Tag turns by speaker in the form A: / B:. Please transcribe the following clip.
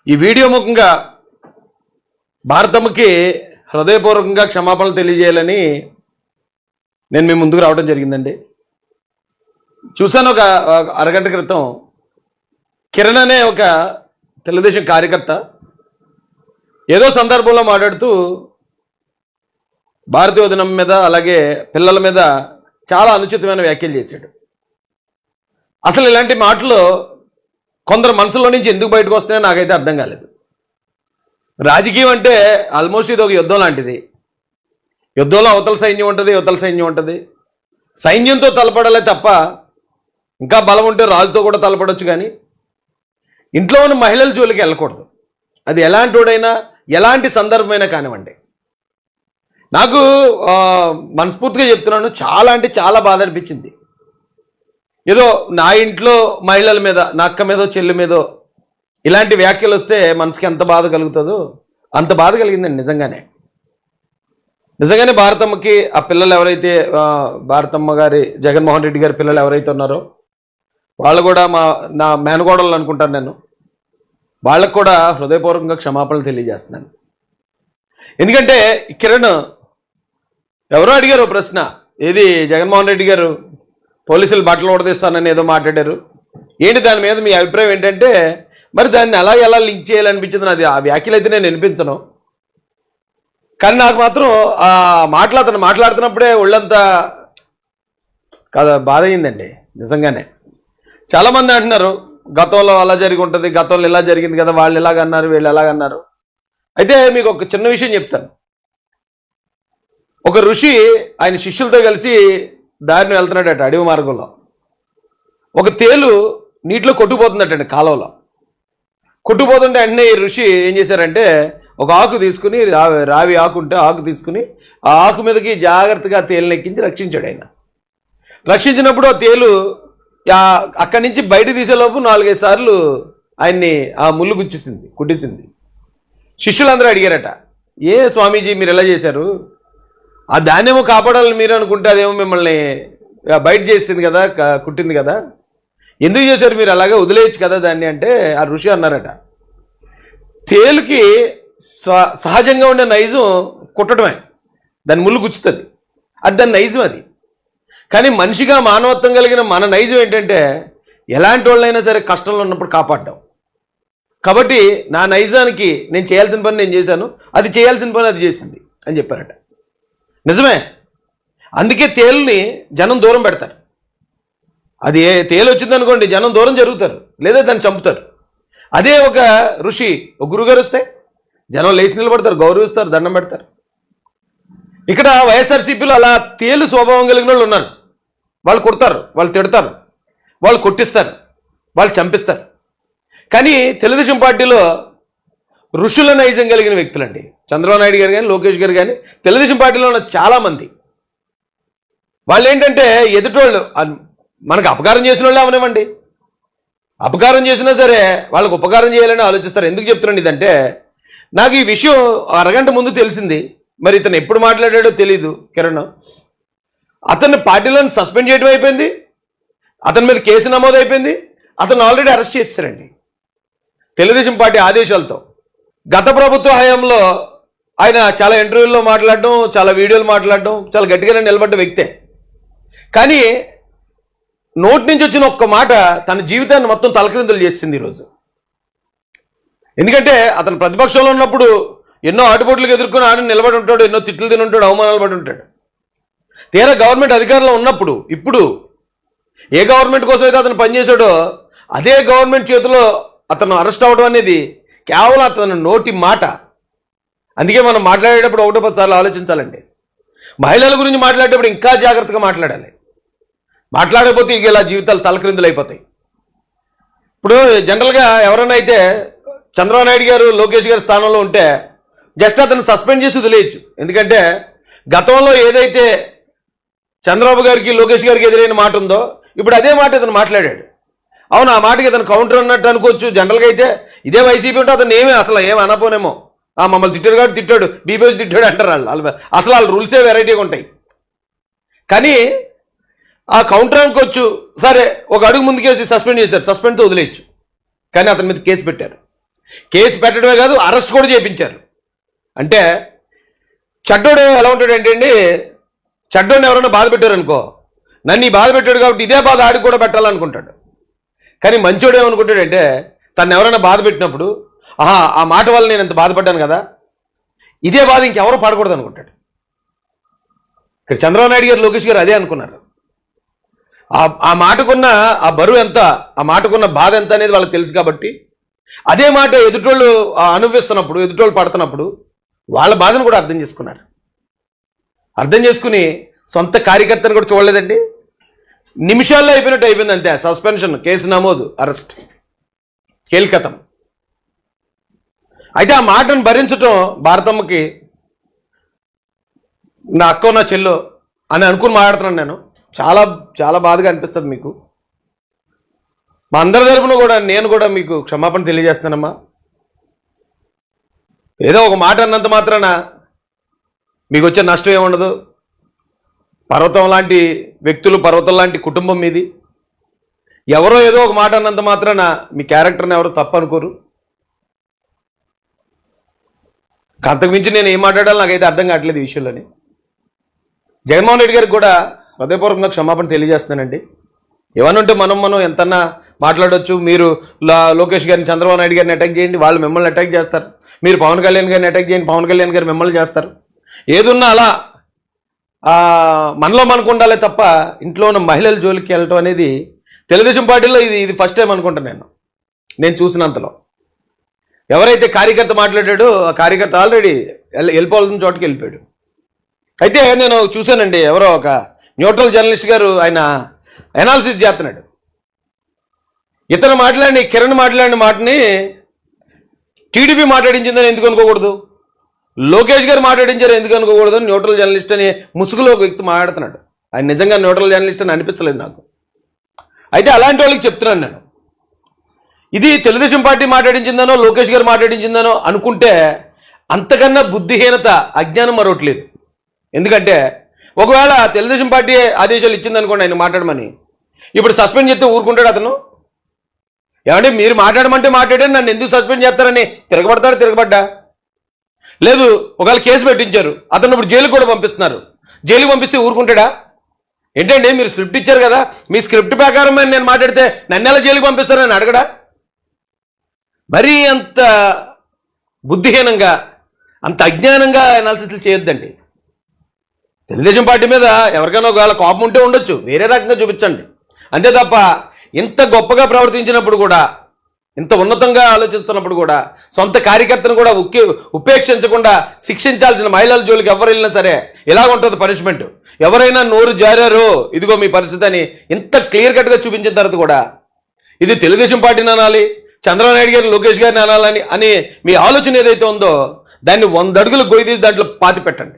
A: ఈ వీడియో ముఖంగా భారతమ్మకి హృదయపూర్వకంగా క్షమాపణలు తెలియజేయాలని నేను మీ ముందుకు రావడం జరిగిందండి. చూశాను ఒక అరగంట క్రితం కిరణ్ అనే ఒక తెలుగుదేశం కార్యకర్త ఏదో సందర్భంలో మాట్లాడుతూ భారతీయ వదినం మీద అలాగే పిల్లల మీద చాలా అనుచితమైన వ్యాఖ్యలు చేశాడు. అసలు ఇలాంటి మాటలు కొందరు మనసులో నుంచి ఎందుకు బయటకు వస్తున్నాయో నాకైతే అర్థం కాలేదు. రాజకీయం అంటే ఆల్మోస్ట్ ఇది ఒక యుద్ధం లాంటిది. యుద్ధంలో అవతల సైన్యం ఉంటుంది, యువతల సైన్యం ఉంటుంది. సైన్యంతో తలపడాలే తప్ప ఇంకా బలం ఉంటే రాజుతో కూడా తలపడవచ్చు, కానీ ఇంట్లో ఉన్న మహిళల జోలికి వెళ్ళకూడదు. అది ఎలాంటి వాడైనా ఎలాంటి సందర్భమైనా కానివ్వండి. నాకు మనస్ఫూర్తిగా చెప్తున్నాను, చాలా అంటే చాలా బాధ అనిపించింది. ఏదో నా ఇంట్లో మహిళల మీద, నా అక్క మీదో చెల్లి మీదో ఇలాంటి వ్యాఖ్యలు వస్తే మనసుకి ఎంత బాధ కలుగుతుందో అంత బాధ కలిగిందండి. నిజంగానే భారతమ్మకి ఆ పిల్లలు ఎవరైతే భారతమ్మ గారి జగన్మోహన్ రెడ్డి గారి పిల్లలు ఎవరైతే ఉన్నారో వాళ్ళు కూడా నా మేనగోడలు అనుకుంటాను నేను. వాళ్ళకు కూడా హృదయపూర్వకంగా క్షమాపణలు తెలియజేస్తున్నాను. ఎందుకంటే కిరణ్ ఎవరో అడిగారు ప్రశ్న, ఏది జగన్మోహన్ రెడ్డి గారు పోలీసులు బట్టలు ఉడదీస్తానని ఏదో మాట్లాడారు, ఏంటి దాని మీద మీ అభిప్రాయం ఏంటంటే, మరి దాన్ని ఎలా లింక్ చేయాలనిపించింది. నాది ఆ వ్యాఖ్యలు అయితే నేను వినిపించను, కానీ నాకు మాత్రం అతను మాట్లాడుతున్నప్పుడే ఒళ్ళంతా బాధ అయిందండి. నిజంగానే చాలామంది అంటున్నారు గతంలో అలా జరిగి ఉంటుంది, గతంలో ఇలా జరిగింది కదా, వాళ్ళు ఎలాగన్నారు వీళ్ళు ఎలాగన్నారు. అయితే మీకు ఒక చిన్న విషయం చెప్తాను. ఒక ఋషి ఆయన శిష్యులతో కలిసి దారిని వెళ్తున్నాడట అడవి మార్గంలో. ఒక తేలు నీటిలో కొట్టుకుపోతుందటండి, కాలువలో కొట్టుకుపోతుంటే వెంటనే ఈ ఋషి ఏం చేశారంటే ఒక ఆకు తీసుకుని, రావి ఆకు ఉంటే ఆకు తీసుకుని ఆ ఆకు మీదకి జాగ్రత్తగా తేలుని ఎక్కించి రక్షించాడు. ఆయన రక్షించినప్పుడు ఆ తేలు అక్కడి నుంచి బయట తీసేలోపు 4-5 సార్లు ఆయన్ని ఆ ముళ్ళు కుట్టేసింది. శిష్యులందరూ అడిగారట, ఏ స్వామీజీ మీరు ఎలా చేశారు, ఆ దాన్నేమో కాపాడాలని మీరు అనుకుంటే అదేమో మిమ్మల్ని బయట చేసింది కదా, కుట్టింది కదా, ఎందుకు చేశారు మీరు, అలాగే వదిలేయచ్చు కదా దాన్ని అంటే ఆ ఋషి అన్నారట, తేలుకి సహజంగా ఉండే నైజం కుట్టడమే, దాని ముళ్ళు గుచ్చుతుంది, అది దాని నైజం అది. కానీ మనిషిగా మానవత్వం కలిగిన మన నైజం ఏంటంటే ఎలాంటి వాళ్ళైనా సరే కష్టంలో ఉన్నప్పుడు కాపాడడం. కాబట్టి నా నైజానికి నేను చేయాల్సిన పని నేను చేశాను, అది చేయాల్సిన పని అది చేసింది అని చెప్పారట. నిజమే, అందుకే తేలుని జనం దూరం పెడతారు. అది తేలు వచ్చిందనుకోండి జనం దూరం జరుగుతారు, లేదా దాన్ని చంపుతారు. అదే ఒక ఋషి, ఒక గురుగారు వస్తే జనం లేచి నిలబడతారు, గౌరవిస్తారు, దండం పెడతారు. ఇక్కడ వైఎస్ఆర్సీపీలో అలా తేలు స్వభావం కలిగిన వాళ్ళు ఉన్నారు. వాళ్ళు కొడతారు, వాళ్ళు తిడతారు, వాళ్ళు కొట్టిస్తారు, వాళ్ళు చంపిస్తారు. కానీ తెలుగుదేశం పార్టీలో ఋషుల నైజం కలిగిన వ్యక్తులండి, చంద్రబాబు నాయుడు గారు కానీ లోకేష్ గారు కానీ తెలుగుదేశం పార్టీలో ఉన్న చాలామంది వాళ్ళు ఏంటంటే ఎదుటోళ్ళు మనకు అపకారం చేసిన వాళ్ళే అవనివ్వండి, అపకారం చేసినా సరే వాళ్ళకు ఉపకారం చేయాలని ఆలోచిస్తారు. ఎందుకు చెప్తున్నాను ఇదంటే, నాకు ఈ విషయం అరగంట ముందు తెలిసింది. మరి ఇతను ఎప్పుడు మాట్లాడాడో తెలీదు. కిరణ్ అతన్ని పార్టీలను సస్పెండ్ చేయడం అయిపోయింది, అతని మీద కేసు నమోదు అయిపోయింది, అతను ఆల్రెడీ అరెస్ట్ చేశారండి తెలుగుదేశం పార్టీ ఆదేశాలతో. గత ప్రభుత్వ హయాంలో ఆయన చాలా ఇంటర్వ్యూల్లో మాట్లాడడం, చాలా వీడియోలు మాట్లాడడం, చాలా గట్టిగానే నిలబడ్డ వ్యక్తే. కానీ నోటి నుంచి వచ్చిన ఒక్క మాట తన జీవితాన్ని మొత్తం తలక్రిందులు చేసింది ఈరోజు. ఎందుకంటే అతను ప్రతిపక్షంలో ఉన్నప్పుడు ఎన్నో ఆటుపోట్లకు ఎదుర్కొని ఆయన నిలబడి ఉంటాడు, ఎన్నో తిట్లు తిని ఉంటాడు, అవమానాలు పడి ఉంటాడు. తీరా గవర్నమెంట్ అధికారంలో ఉన్నప్పుడు ఇప్పుడు ఏ గవర్నమెంట్ కోసం అయితే అతను పనిచేశాడో అదే గవర్నమెంట్ చేతిలో అతను అరెస్ట్ అవ్వడం అనేది కేవలం అతను నోటి మాట. అందుకే మనం మాట్లాడేటప్పుడు 1-10 సార్లు ఆలోచించాలండి. మహిళల గురించి మాట్లాడేటప్పుడు ఇంకా జాగ్రత్తగా మాట్లాడాలి. మాట్లాడకపోతే ఇక ఇలా జీవితాలు తలక్రిందులు అయిపోతాయి. ఇప్పుడు జనరల్గా ఎవరైనా అయితే చంద్రబాబు నాయుడు గారు లోకేష్ గారి స్థానంలో ఉంటే జస్ట్ అతను సస్పెండ్ చేసి వదిలేయచ్చు. ఎందుకంటే గతంలో ఏదైతే చంద్రబాబు గారికి లోకేష్ గారికి ఎదురైన మాట ఉందో ఇప్పుడు అదే మాట ఇతను మాట్లాడాడు. అవును, ఆ మాటకి ఇతను కౌంటర్ అన్నట్టు అనుకోవచ్చు. జనరల్గా అయితే ఇదే వైసీపీ ఉంటే అతను అసలు ఏమి అనపోనేమో, మమ్మల్ని తిట్టాడు కాబట్టి తిట్టాడు, బీపీఎస్ తిట్టాడు అంటారు వాళ్ళు. అసలు వాళ్ళ రూల్సే వెరైటీగా ఉంటాయి. కానీ ఆ కౌంటర్ అనుకోవచ్చు, సరే ఒక అడుగు ముందుకేసి సస్పెండ్ చేశారు, సస్పెండ్తో వదిలేయచ్చు. కానీ అతని మీద కేసు పెట్టారు. కేసు పెట్టడమే కాదు అరెస్ట్ కూడా చేయించారు. అంటే చెడ్డోడు ఎలా ఉంటాడంటే అండి, చెడ్డోడిని ఎవరైనా బాధ పెట్టారు అనుకో, నన్ను ఈ బాధ పెట్టాడు కాబట్టి ఇదే బాధ ఆడికి కూడా పెట్టాలనుకుంటాడు. కానీ మంచోడు ఏమనుకుంటాడంటే తను ఎవరైనా బాధ పెట్టినప్పుడు ఆ మాట వల్ల నేను ఎంత బాధపడ్డాను కదా, ఇదే బాధ ఇంకెవరో పడకూడదు అనుకుంటాడు. ఇక్కడ చంద్రబాబు నాయుడు గారు, లోకేష్ గారు అదే అనుకున్నారు. ఆ మాటకున్న ఆ బరువు ఎంత, ఆ మాటకున్న బాధ ఎంత అనేది వాళ్ళకి తెలుసు కాబట్టి అదే మాట ఎదుటోళ్ళు అనుభవిస్తున్నప్పుడు, ఎదుటోళ్ళు పడుతున్నప్పుడు వాళ్ళ బాధను కూడా అర్థం చేసుకున్నారు. అర్థం చేసుకుని సొంత కార్యకర్తను కూడా చూడలేదండి, నిమిషాల్లో అయిపోయినట్టు అయిపోయింది అంతే. సస్పెన్షన్, కేసు నమోదు, అరెస్ట్, కేల్కతం. అయితే ఆ మాటను భరించటం భారతమ్మకి నా అక్కో నా చెల్లో అని అనుకుని మాట్లాడుతున్నాను నేను. చాలా చాలా బాధగా అనిపిస్తుంది మీకు. మా అందరి తరపున కూడా నేను కూడా మీకు క్షమాపణ తెలియజేస్తానమ్మా. ఏదో ఒక మాట అన్నంత మాత్రాన మీకు వచ్చే నష్టం ఏముండదు. పర్వతం లాంటి వ్యక్తులు, పర్వతం లాంటి కుటుంబం మీది. ఎవరో ఏదో ఒక మాట అన్నంత మాత్రాన మీ క్యారెక్టర్ని ఎవరో తప్పు అనుకోరు. అంతకుమించి నేను ఏం మాట్లాడాలో నాకైతే అర్థం కావట్లేదు ఈ విషయంలోని. జగన్మోహన్ రెడ్డి గారికి కూడా హృదయపూర్వకంగా క్షమాపణ తెలియజేస్తున్నానండి. ఏమన్నా ఉంటే మనం ఎంతన్నా మాట్లాడవచ్చు. మీరు లోకేష్ గారిని, చంద్రబాబు నాయుడు గారిని అటాక్ చేయండి, వాళ్ళు మిమ్మల్ని అటాక్ చేస్తారు. మీరు పవన్ కళ్యాణ్ గారిని అటాక్ చేయండి, పవన్ కళ్యాణ్ గారు మిమ్మల్ని చేస్తారు. ఏదున్నా అలా మనలో మనకు ఉండాలి తప్ప ఇంట్లో ఉన్న మహిళల జోలికి వెళ్ళటం అనేది తెలుగుదేశం పార్టీలో ఇది ఫస్ట్ టైం అనుకుంటాను నేను చూసినంతలో. ఎవరైతే కార్యకర్త మాట్లాడాడో ఆ కార్యకర్త ఆల్రెడీ వెళ్ళిపోవాల్సిన చోటుకి వెళ్ళిపోయాడు. అయితే నేను చూశానండి, ఎవరో ఒక న్యూట్రల్ జర్నలిస్ట్ గారు ఆయన అనాలిసిస్ చేస్తున్నాడు. ఇతను కిరణ్ మాట్లాడిన మాటని టీడీపీ మాట్లాడించిందని ఎందుకు అనుకోకూడదు, లోకేష్ గారు మాట్లాడించారు ఎందుకు అనుకోకూడదు అని న్యూట్రల్ జర్నలిస్ట్ అని ముసుగులో ఒక వ్యక్తి మాట్లాడుతున్నాడు. ఆయన నిజంగా న్యూట్రల్ జర్నలిస్ట్ అని అనిపించలేదు నాకు. అయితే అలాంటి వాళ్ళకి చెప్తున్నాను నేను, ఇది తెలుగుదేశం పార్టీ మాట్లాడించిందనో లోకేష్ గారు మాట్లాడించిందనో అనుకుంటే అంతకన్నా బుద్ధిహీనత, అజ్ఞానం మరొకట్లేదు. ఎందుకంటే ఒకవేళ తెలుగుదేశం పార్టీ ఆదేశాలు ఇచ్చిందనుకోండి ఆయన మాట్లాడమని, ఇప్పుడు సస్పెండ్ చేస్తే ఊరుకుంటాడు అతను? ఏమంటే మీరు మాట్లాడమంటే మాట్లాడే నన్ను ఎందుకు సస్పెండ్ చేస్తారని తిరగబడ్డా? లేదు, ఒకవేళ కేసు పెట్టించారు, అతను ఇప్పుడు జైలుకు కూడా పంపిస్తున్నారు, జైలుకి పంపిస్తే ఊరుకుంటాడా? ఏంటంటే మీరు స్క్రిప్ట్ ఇచ్చారు కదా, మీ స్క్రిప్ట్ ప్రకారం నేను మాట్లాడితే నన్ను ఎలా జైలుకి పంపిస్తారని అడగడా? మరీ అంత బుద్ధిహీనంగా, అంత అజ్ఞానంగా అనాలిసిస్లు చేయొద్దండి. తెలుగుదేశం పార్టీ మీద ఎవరికైనా ఒకవేళ కోపం ఉంటే ఉండొచ్చు, వేరే రకంగా చూపించండి అంతే తప్ప ఇంత గొప్పగా ప్రవర్తించినప్పుడు కూడా, ఇంత ఉన్నతంగా ఆలోచిస్తున్నప్పుడు కూడా సొంత కార్యకర్తను కూడా ఉపేక్షించకుండా శిక్షించాల్సిన మహిళల జోలికి ఎవరు వెళ్ళినా సరే ఎలా ఉంటుంది పనిష్మెంట్. ఎవరైనా నోరు జారారో ఇదిగో మీ పరిస్థితి అని ఇంత క్లియర్ కట్గా చూపించిన తర్వాత కూడా ఇది తెలుగుదేశం పార్టీని అనాలి, చంద్రబాబు నాయుడు గారిని, లోకేష్ గారిని అనాలని అని మీ ఆలోచన ఏదైతే ఉందో దాన్ని 100 అడుగులు గొయ్యి తీసి దాంట్లో పాతి పెట్టండి.